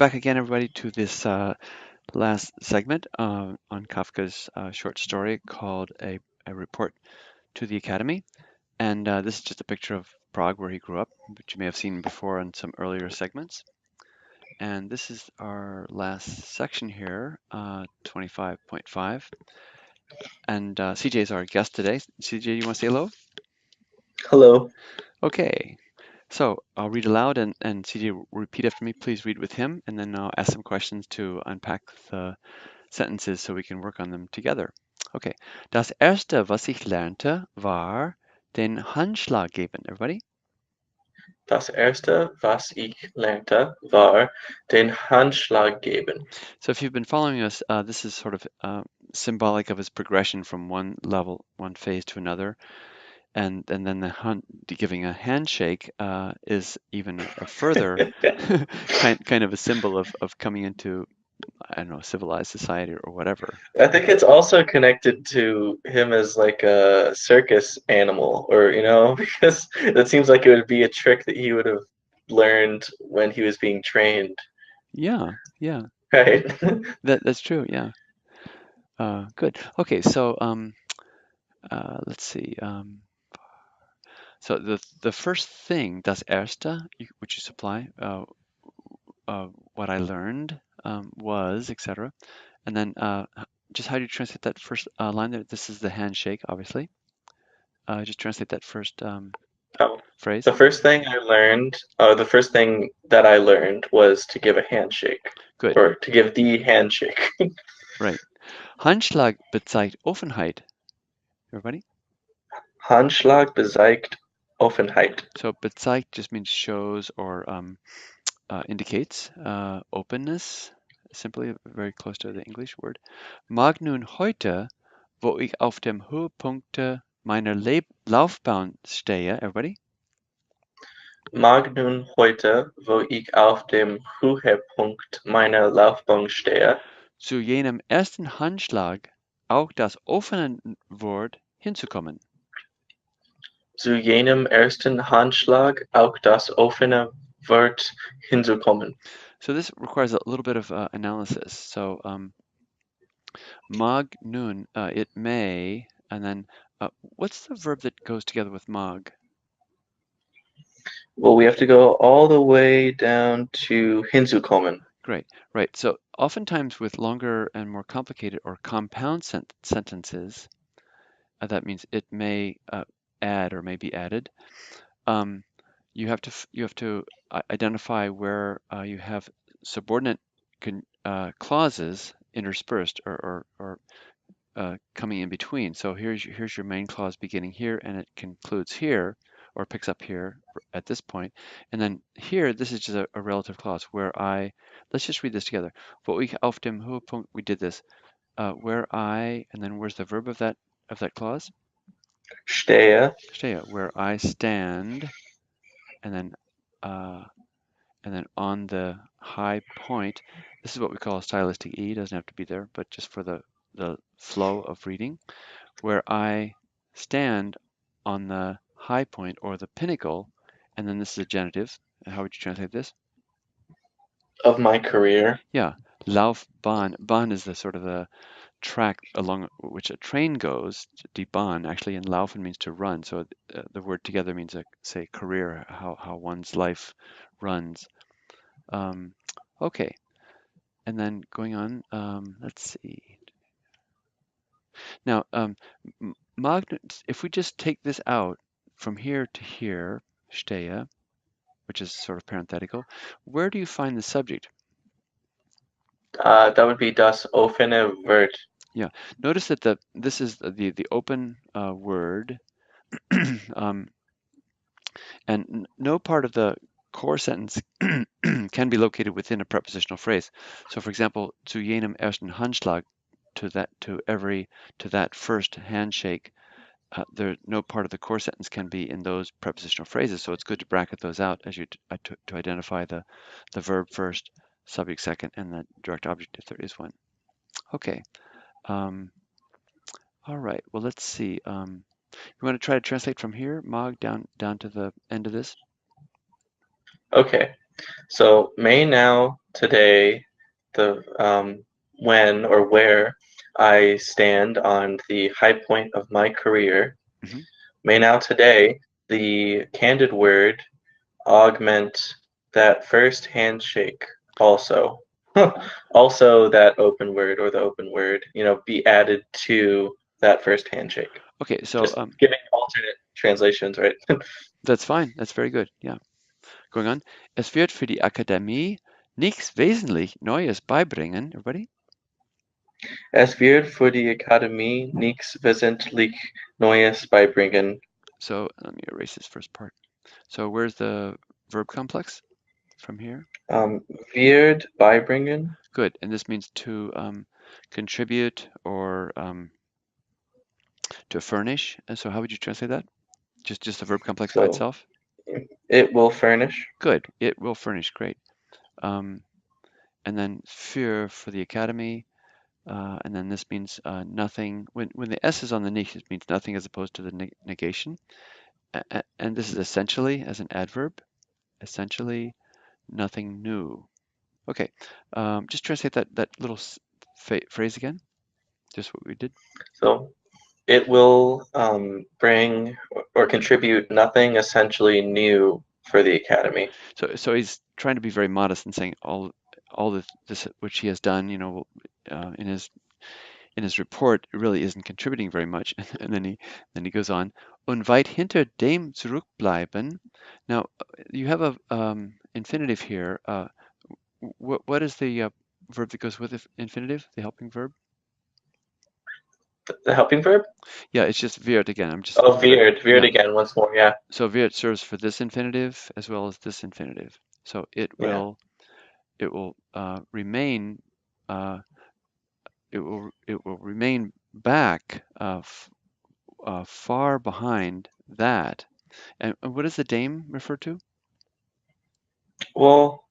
back again, everybody, to this last segment on Kafka's short story called a Report to the Academy. And this is just a picture of Prague, where he grew up, which you may have seen before in some earlier segments. And this is our last section here, 25.5. And CJ is our guest today. CJ, you want to say hello? Hello. Okay. So I'll read aloud, and CJ will repeat after me. Please read with him, and then I'll ask some questions to unpack the sentences so we can work on them together. Okay. Das erste, was ich lernte, war den Handschlag geben. Everybody? Das erste, was ich lernte, war den Handschlag geben. So if you've been following us, this is sort of symbolic of his progression from one level, one phase to another. And then giving a handshake is even a further kind of a symbol of coming into, I don't know, civilized society or whatever. I think it's also connected to him as like a circus animal, or because it seems like it would be a trick that he would have learned when he was being trained, Yeah, yeah, right? that's true. Yeah, good. Okay, so let's see. So the first thing, das erste, which you supply, what I learned was, etc. And then just how do you translate that first line there? This is the handshake, obviously. Just translate that first Oh, phrase. the first thing I learned, the first thing that I learned was to give a handshake, Good. or to give the handshake. Right. Handschlag bezeigt Offenheit. Everybody? Handschlag bezeigt Offenheit. So bezeigt just means shows or indicates openness. Simply very close to the English word. Mag nun heute, wo ich auf dem Höhepunkt meiner Laufbahn stehe. Everybody? Mag nun heute, wo ich auf dem Höhepunkt meiner Laufbahn stehe, Zu jenem ersten Handschlag auch das offene Wort hinzukommen. zu jenem ersten Handschlag auch das offene Wort hinzukommen. So this requires a little bit of analysis. So mag nun, it may, and then what's the verb that goes together with mag? Well, we have to go all the way down to hinzukommen. Great, right. So oftentimes with longer and more complicated or compound sentences, that means it may add or may be added. You have to identify where you have subordinate clauses interspersed or coming in between. So here's your main clause beginning here, and it concludes here, or picks up here at this point. And then here, this is just a relative clause where let's just read this together. Wo ich auf dem Höhepunkt, we did this. Where I, and then where's the verb of that clause? Stehe. Stehe, where I stand, and then on the high point, this is what we call a stylistic E. It doesn't have to be there, but just for the flow of reading, where I stand on the high point or the pinnacle, and then this is a genitive. How would you translate this? Of my career. Yeah, Laufbahn. Bahn is the sort of the track along which a train goes. Die Bahn actually, and Laufen means to run. So the word together means say career, how one's life runs. Okay, and then going on. Let's see. Now, if we just take this out from here to here, stehe, which is sort of parenthetical, where do you find the subject? That would be das offene Wort. Yeah, notice that this is the open word, and no part of the core sentence can be located within a prepositional phrase. So, for example, zu jenem ersten Handschlag, to that first handshake, no part of the core sentence can be in those prepositional phrases. So it's good to bracket those out as to identify the verb first, subject second, and the direct object if there is one. Okay. All right. Well, let's see. You want to try to translate from here, Mog, down to the end of this? Okay. So may now today, the when or where I stand on the high point of my career, Hmm. may now today the candid word augment that first handshake also. Also that open word or the open word, be added to that first handshake. Okay, so Just giving alternate translations, right? that's fine. That's very good. Yeah. Going on. Es wird für die Akademie nichts wesentlich Neues beibringen. Everybody? Es wird für die Akademie nichts wesentlich Neues beibringen. So let me erase this first part. So where's the verb complex from here? Wird beibringen. Good. And this means to contribute or to furnish. And so how would you translate that? Just the verb complex by So itself? it will furnish. Good. It will furnish. Great. Um, and then for the academy. And then this means nothing. When the S is on the niche, it means nothing as opposed to the negation. And this is essentially as an adverb. Essentially, nothing new. Okay. Just translate that little phrase again. Just what we did. So it will bring or contribute nothing essentially new for the academy. So he's trying to be very modest and saying all this which he has done, in his report really isn't contributing very much. And then he goes on. Und weit hinter dem zurückbleiben. Now you have a infinitive here. What is the verb that goes with infinitive? The helping verb? The helping verb? Yeah, it's just wird again. I'm just Oh, veered. Veered yeah. again once more. Yeah. So wird serves for this infinitive as well as this infinitive. So it Yeah. will remain it will remain back far behind that. And what does the dame refer to? Well,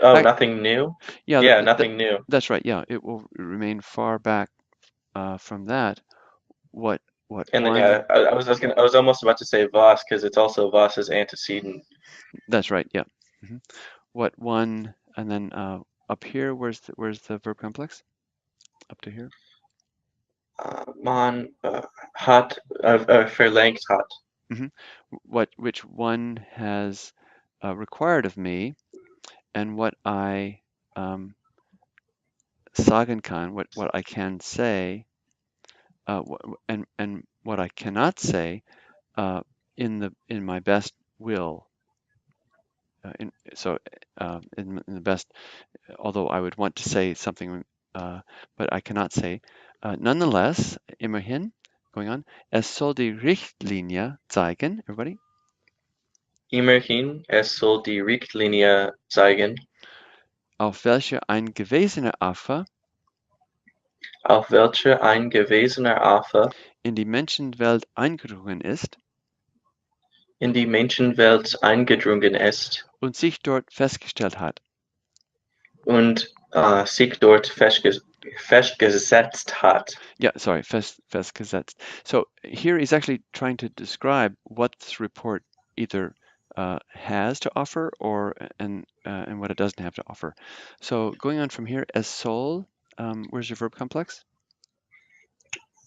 oh, Back, nothing new? yeah, Yeah, nothing new. that's right. Yeah, it will remain far back from that. What And then one? yeah, I was almost about to say Voss because it's also Voss's antecedent. That's right. Yeah. Hmm. What one? And then up here, where's the verb complex? Up to here. Man hat verlangt hat. Hmm. Which one has required of me, and what I sagen kann, what I can say, and what I cannot say in my best will. In the best, although I would want to say something, but I cannot say. Nonetheless, immerhin, going on, es soll die Richtlinie zeigen, everybody, Immerhin, es soll die Richtlinie zeigen, auf welche ein gewesener Affe auf welche ein gewesener Affe in die Menschenwelt eingedrungen ist in die Menschenwelt eingedrungen ist und sich dort festgestellt hat. und sich dort festgesetzt hat. Yeah, sorry, festgesetzt. So here he's actually trying to describe what this report either has to offer or and what it doesn't have to offer. So going on from here, as soll, where's your verb complex?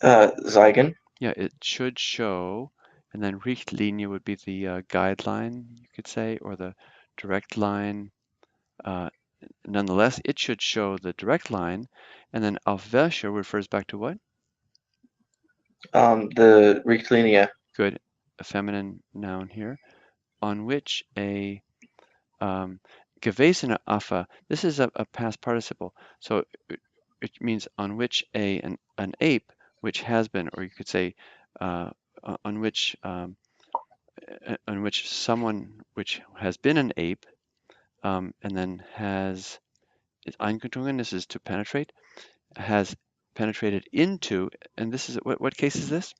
Zeigen. Yeah, it should show, and then Richtlinie would be the guideline, you could say, or the direct line. Nonetheless, it should show the direct line, and then auf welche refers back to what? The Richtlinie. Good, a feminine noun here, on which a gewesene Affe, this is a past participle, so it means on which an ape, which has been, or you could say on which someone which has been an ape, and then has is eingedrungen, this is to penetrate, has penetrated into, and this is what case is this?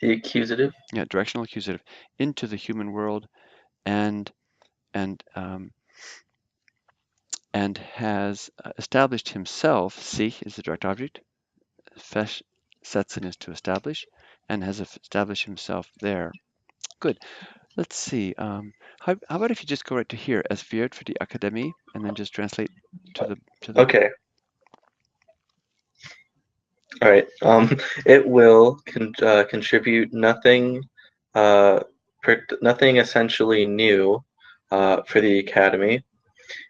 The accusative. Yeah, directional accusative, into the human world, and and um, and has established himself. Sich is the direct object. Setzen is to establish, and has established himself there. Good. let's see. How about if you just go right to here, Es wird für die Akademie, and then just translate to the. Okay, all right. It will contribute nothing, uh, nothing essentially new, for the academy,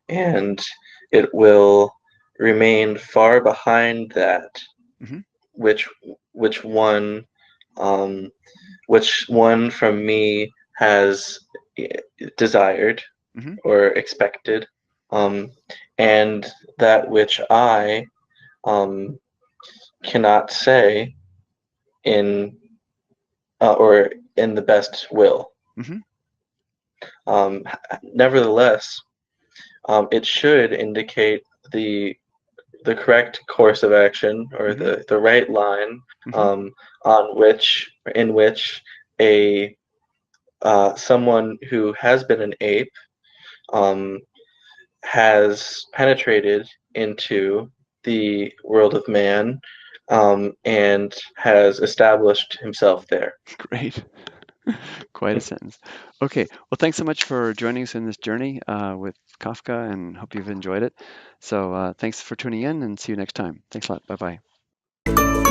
and it will remain far behind that, Hmm. which which one, um, which one from me has desired Hmm. or expected, um, and that which I, um, cannot say in, or in the best will. Hmm. Um, Nevertheless, it should indicate the the correct course of action, or Hmm. the right line, Hmm. um, on which in which a someone who has been an ape, um, has penetrated into the world of man, and has established himself there. Great. Quite a sentence. Okay. Well, thanks so much for joining us in this journey with Kafka, and hope you've enjoyed it. So thanks for tuning in, and see you next time. Thanks a lot. Bye bye.